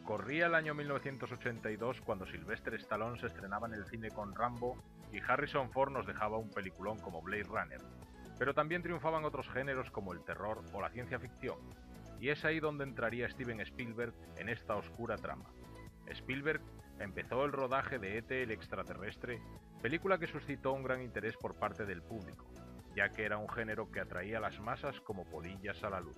Corría el año 1982 cuando Sylvester Stallone se estrenaba en el cine con Rambo y Harrison Ford nos dejaba un peliculón como Blade Runner. Pero también triunfaban otros géneros como el terror o la ciencia ficción. Y es ahí donde entraría Steven Spielberg en esta oscura trama. Spielberg empezó el rodaje de E.T. el extraterrestre, película que suscitó un gran interés por parte del público, ya que era un género que atraía a las masas como polillas a la luz.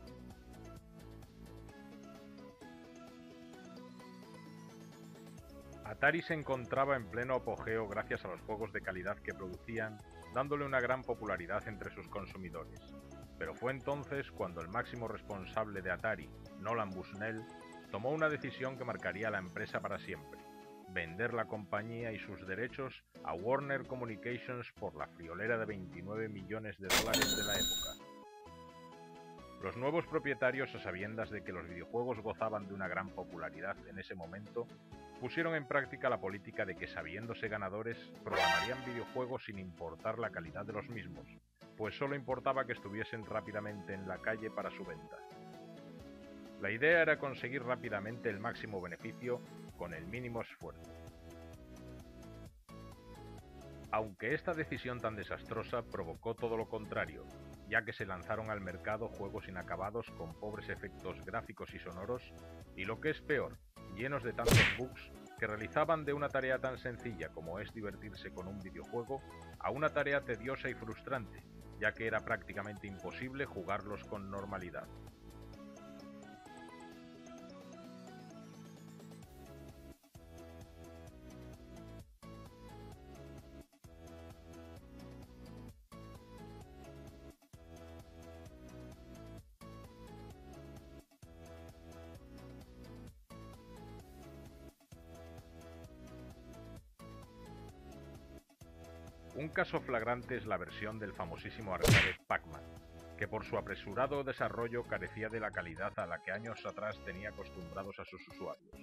Atari se encontraba en pleno apogeo gracias a los juegos de calidad que producían, dándole una gran popularidad entre sus consumidores. Pero fue entonces cuando el máximo responsable de Atari, Nolan Bushnell, tomó una decisión que marcaría a la empresa para siempre: vender la compañía y sus derechos a Warner Communications por la friolera de 29 millones de dólares de la época. Los nuevos propietarios, a sabiendas de que los videojuegos gozaban de una gran popularidad en ese momento, pusieron en práctica la política de que, sabiéndose ganadores, programarían videojuegos sin importar la calidad de los mismos, pues solo importaba que estuviesen rápidamente en la calle para su venta. La idea era conseguir rápidamente el máximo beneficio con el mínimo esfuerzo. Aunque esta decisión tan desastrosa provocó todo lo contrario, ya que se lanzaron al mercado juegos inacabados con pobres efectos gráficos y sonoros, y lo que es peor, llenos de tantos bugs que realizaban de una tarea tan sencilla como es divertirse con un videojuego a una tarea tediosa y frustrante, ya que era prácticamente imposible jugarlos con normalidad. Un caso flagrante es la versión del famosísimo arcade Pac-Man, que por su apresurado desarrollo carecía de la calidad a la que años atrás tenía acostumbrados a sus usuarios.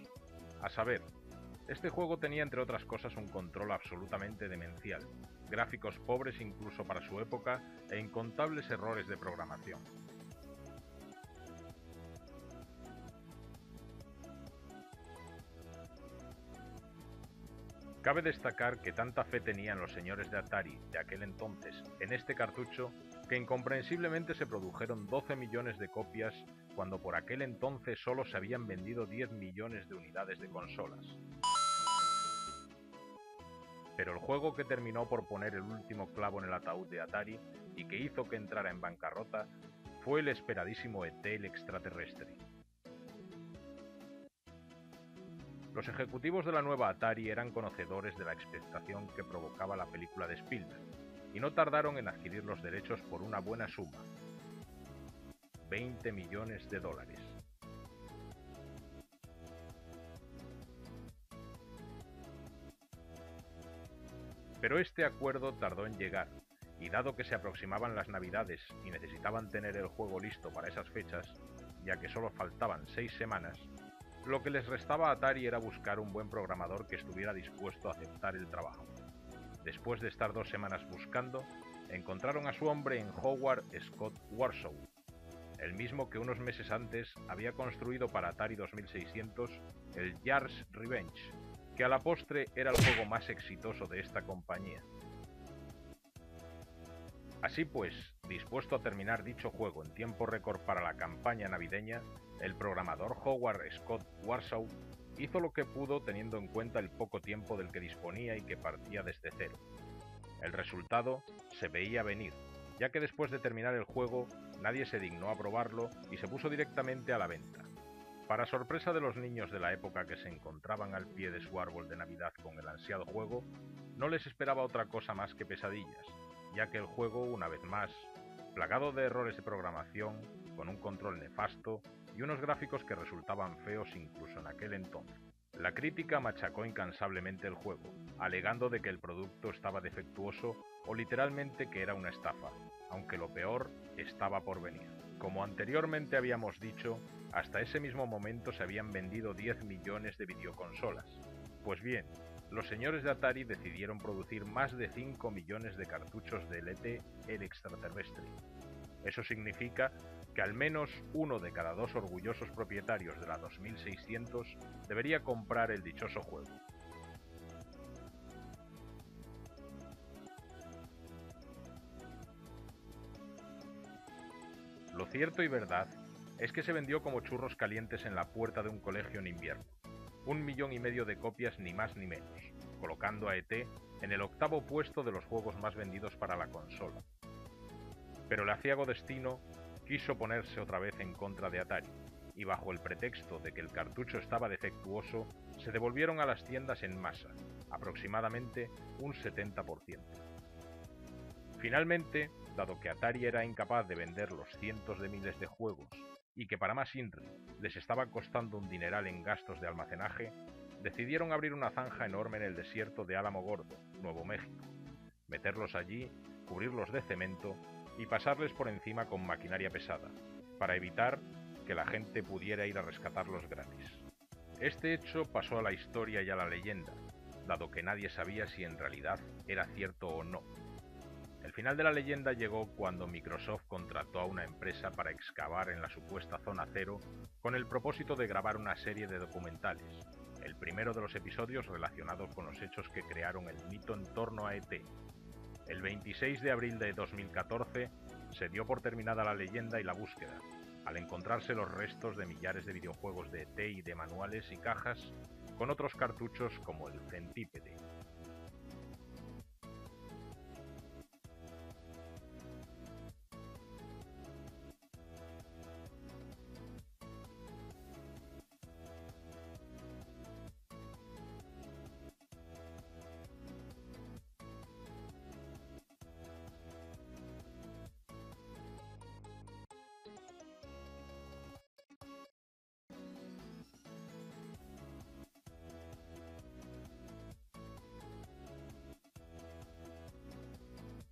A saber, este juego tenía entre otras cosas un control absolutamente demencial, gráficos pobres incluso para su época e incontables errores de programación. Cabe destacar que tanta fe tenían los señores de Atari de aquel entonces en este cartucho que incomprensiblemente se produjeron 12 millones de copias cuando por aquel entonces solo se habían vendido 10 millones de unidades de consolas. Pero el juego que terminó por poner el último clavo en el ataúd de Atari y que hizo que entrara en bancarrota fue el esperadísimo E.T. el extraterrestre. Los ejecutivos de la nueva Atari eran conocedores de la expectación que provocaba la película de Spielberg, y no tardaron en adquirir los derechos por una buena suma: 20 millones de dólares. Pero este acuerdo tardó en llegar, y dado que se aproximaban las Navidades y necesitaban tener el juego listo para esas fechas, ya que solo faltaban 6 semanas, lo que les restaba a Atari era buscar un buen programador que estuviera dispuesto a aceptar el trabajo. Después de estar 2 semanas buscando, encontraron a su hombre en Howard Scott Warshaw, el mismo que unos meses antes había construido para Atari 2600 el Yars' Revenge, que a la postre era el juego más exitoso de esta compañía. Así pues, dispuesto a terminar dicho juego en tiempo récord para la campaña navideña, el programador Howard Scott Warshaw hizo lo que pudo teniendo en cuenta el poco tiempo del que disponía y que partía desde cero. El resultado se veía venir, ya que después de terminar el juego nadie se dignó a probarlo y se puso directamente a la venta. Para sorpresa de los niños de la época que se encontraban al pie de su árbol de Navidad con el ansiado juego, no les esperaba otra cosa más que pesadillas, ya que el juego, una vez más, plagado de errores de programación, con un control nefasto y unos gráficos que resultaban feos incluso en aquel entonces. La crítica machacó incansablemente el juego, alegando de que el producto estaba defectuoso o literalmente que era una estafa, aunque lo peor estaba por venir. Como anteriormente habíamos dicho, hasta ese mismo momento se habían vendido 10 millones de videoconsolas. Pues bien, los señores de Atari decidieron producir más de 5 millones de cartuchos del E.T. el extraterrestre. Eso significa que al menos uno de cada dos orgullosos propietarios de la 2600 debería comprar el dichoso juego. Lo cierto y verdad es que se vendió como churros calientes en la puerta de un colegio en invierno, 1,5 millones de copias ni más ni menos, colocando a ET en el 8º puesto de los juegos más vendidos para la consola. Pero el aciago destino quiso ponerse otra vez en contra de Atari, y bajo el pretexto de que el cartucho estaba defectuoso, se devolvieron a las tiendas en masa, aproximadamente un 70%. Finalmente, dado que Atari era incapaz de vender los cientos de miles de juegos y que para más INRI les estaba costando un dineral en gastos de almacenaje, decidieron abrir una zanja enorme en el desierto de Álamo Gordo, Nuevo México, meterlos allí, cubrirlos de cemento y pasarles por encima con maquinaria pesada, para evitar que la gente pudiera ir a rescatarlos gratis. Este hecho pasó a la historia y a la leyenda, dado que nadie sabía si en realidad era cierto o no. El final de la leyenda llegó cuando Microsoft contrató a una empresa para excavar en la supuesta Zona Cero con el propósito de grabar una serie de documentales, el primero de los episodios relacionados con los hechos que crearon el mito en torno a ET. El 26 de abril de 2014 se dio por terminada la leyenda y la búsqueda, al encontrarse los restos de millares de videojuegos de ET y de manuales y cajas con otros cartuchos como el Centípede.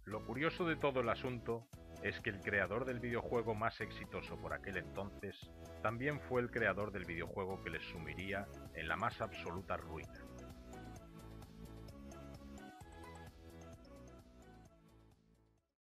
Lo curioso de todo el asunto es que el creador del videojuego más exitoso por aquel entonces también fue el creador del videojuego que les sumiría en la más absoluta ruina.